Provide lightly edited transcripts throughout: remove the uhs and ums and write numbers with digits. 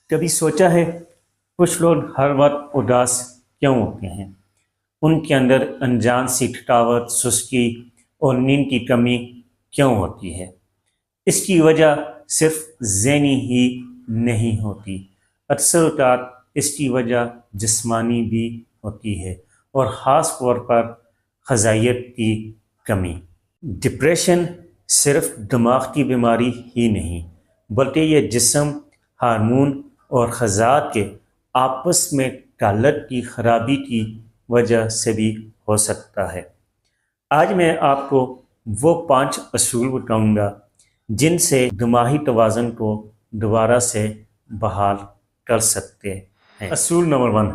کبھی سوچا ہے کچھ لوگ ہر وقت اداس کیوں ہوتے ہیں؟ ان کے اندر انجان سی تھکاوٹ، سستی اور نیند کی کمی کیوں ہوتی ہے؟ اس کی وجہ صرف ذہنی ہی نہیں ہوتی، اکثر اوقات اس کی وجہ جسمانی بھی ہوتی ہے، اور خاص طور پر غذائیت کی کمی۔ ڈپریشن صرف دماغ کی بیماری ہی نہیں، بلکہ یہ جسم، ہارمون اور غذا کے آپس میں تعلق کی خرابی کی وجہ سے بھی ہو سکتا ہے۔ آج میں آپ کو وہ 5 اصول بتاؤں گا جن سے دماغی توازن کو دوبارہ سے بحال کر سکتے ہیں۔ اصول نمبر 1،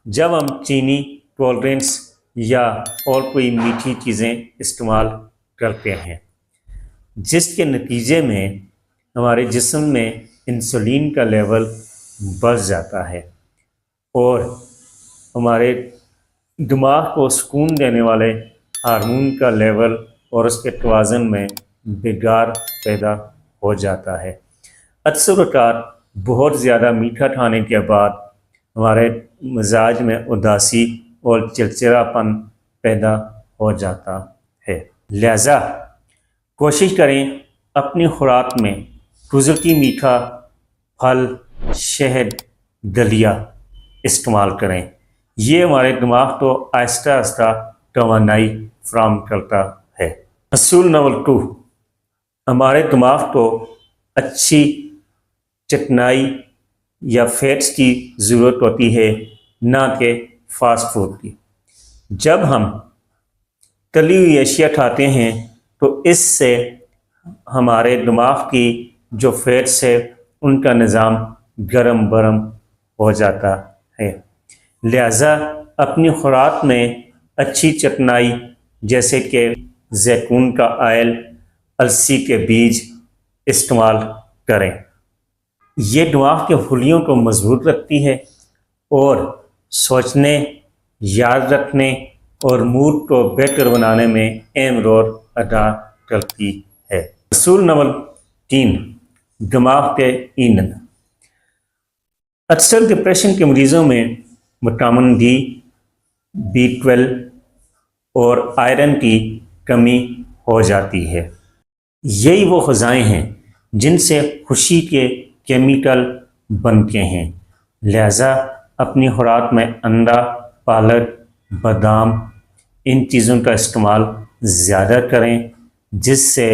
جب ہم چینی، کولڈ ڈرنکس یا اور کوئی میٹھی چیزیں استعمال کرتے ہیں، جس کے نتیجے میں ہمارے جسم میں انسولین کا لیول بڑھ جاتا ہے اور ہمارے دماغ کو سکون دینے والے ہارمون کا لیول اور اس کے توازن میں بگاڑ پیدا ہو جاتا ہے۔ اکثر اوقات بہت زیادہ میٹھا کھانے کے بعد ہمارے مزاج میں اداسی اور چڑچڑاپن پیدا ہو جاتا ہے۔ لہذا کوشش کریں اپنی خوراک میں قدرتی میٹھا، پھل، شہد، دلیا استعمال کریں۔ یہ ہمارے دماغ کو آہستہ آہستہ توانائی فراہم کرتا ہے۔ اصول نمبر 2، ہمارے دماغ کو اچھی چکنائی یا فیٹس کی ضرورت ہوتی ہے، نہ کہ فاسٹ فوڈ کی۔ جب ہم تلی ہوئی اشیاء کھاتے ہیں تو اس سے ہمارے دماغ کی جو فیٹس ہے ان کا نظام گرم برم ہو جاتا ہے۔ لہذا اپنی خوراک میں اچھی چکنائی جیسے کہ زیتون کا آئل، السی کے بیج استعمال کریں۔ یہ دماغ کے خلیوں کو مضبوط رکھتی ہے اور سوچنے، یاد رکھنے اور موڈ کو بہتر بنانے میں اہم رول ادا کرتی ہے۔ اصول نمبر 3، دماغ کے ایندھن۔ اکثر ڈپریشن کے مریضوں میں وٹامن ڈی، B12 اور آئرن کی کمی ہو جاتی ہے۔ یہی وہ غذائیں ہیں جن سے خوشی کے کیمیکل بنتے ہیں۔ لہذا اپنی خوراک میں انڈا، پالک، بادام، ان چیزوں کا استعمال زیادہ کریں، جس سے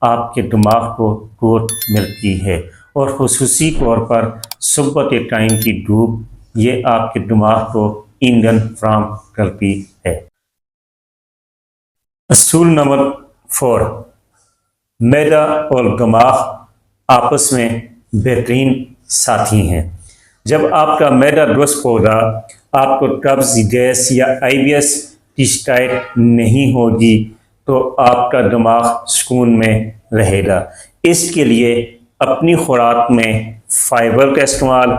آپ کے دماغ کو قوت ملتی ہے، اور خصوصی طور پر صبح کے ٹائم کی دھوپ یہ آپ کے دماغ کو ایندھن فراہم کرتی ہے۔ اصول نمبر 4، معدہ اور دماغ آپس میں بہترین ساتھی ہیں۔ جب آپ کا معدہ درست ہوگا، آپ کو قبض، گیس یا IBS کی شکایت نہیں ہوگی، تو آپ کا دماغ سکون میں رہے گا۔ اس کے لیے اپنی خوراک میں فائبر کا استعمال،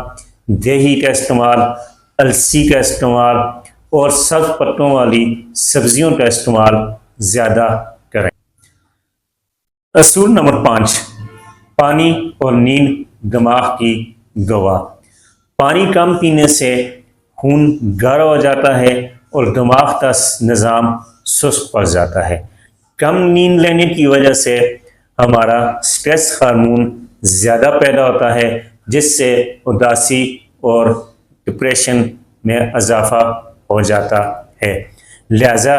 دہی کا استعمال، السی کا استعمال اور سبز پتوں والی سبزیوں کا استعمال زیادہ کریں۔ اصول نمبر 5، پانی اور نیند دماغ کی گواہ۔ پانی کم پینے سے خون گاڑھا ہو جاتا ہے اور دماغ کا نظام سست پڑ جاتا ہے۔ کم نیند لینے کی وجہ سے ہمارا سٹریس ہارمون زیادہ پیدا ہوتا ہے، جس سے اداسی اور ڈپریشن میں اضافہ ہو جاتا ہے۔ لہذا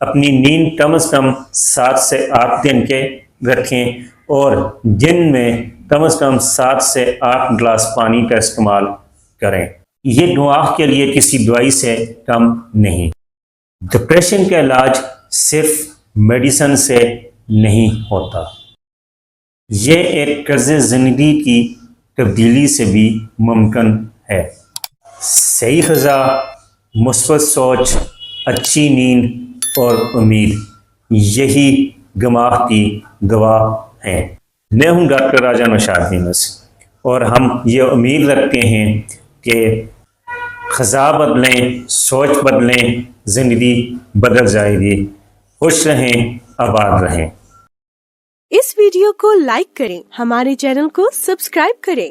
اپنی نیند کم از کم 7 سے 8 گھنٹے رکھیں اور دن میں کم از کم 7 سے 8 گلاس پانی کا استعمال کریں۔ یہ دماغ کے لیے کسی دوائی سے کم نہیں۔ ڈپریشن کا علاج صرف میڈیسن سے نہیں ہوتا، یہ ایک طرز زندگی کی تبدیلی سے بھی ممکن ہے۔ صحیح غذا، مثبت سوچ، اچھی نیند اور امید، یہی دماغ کی دوا ہیں۔ میں ہوں ڈاکٹر راجہ نوشاد یونس، اور ہم یہ امید رکھتے ہیں کہ غذا بدلیں، سوچ بدلیں، زندگی بدل جائے گی۔ خوش رہیں، آباد رہیں۔ اس ویڈیو کو لائک کریں، ہمارے چینل کو سبسکرائب کریں۔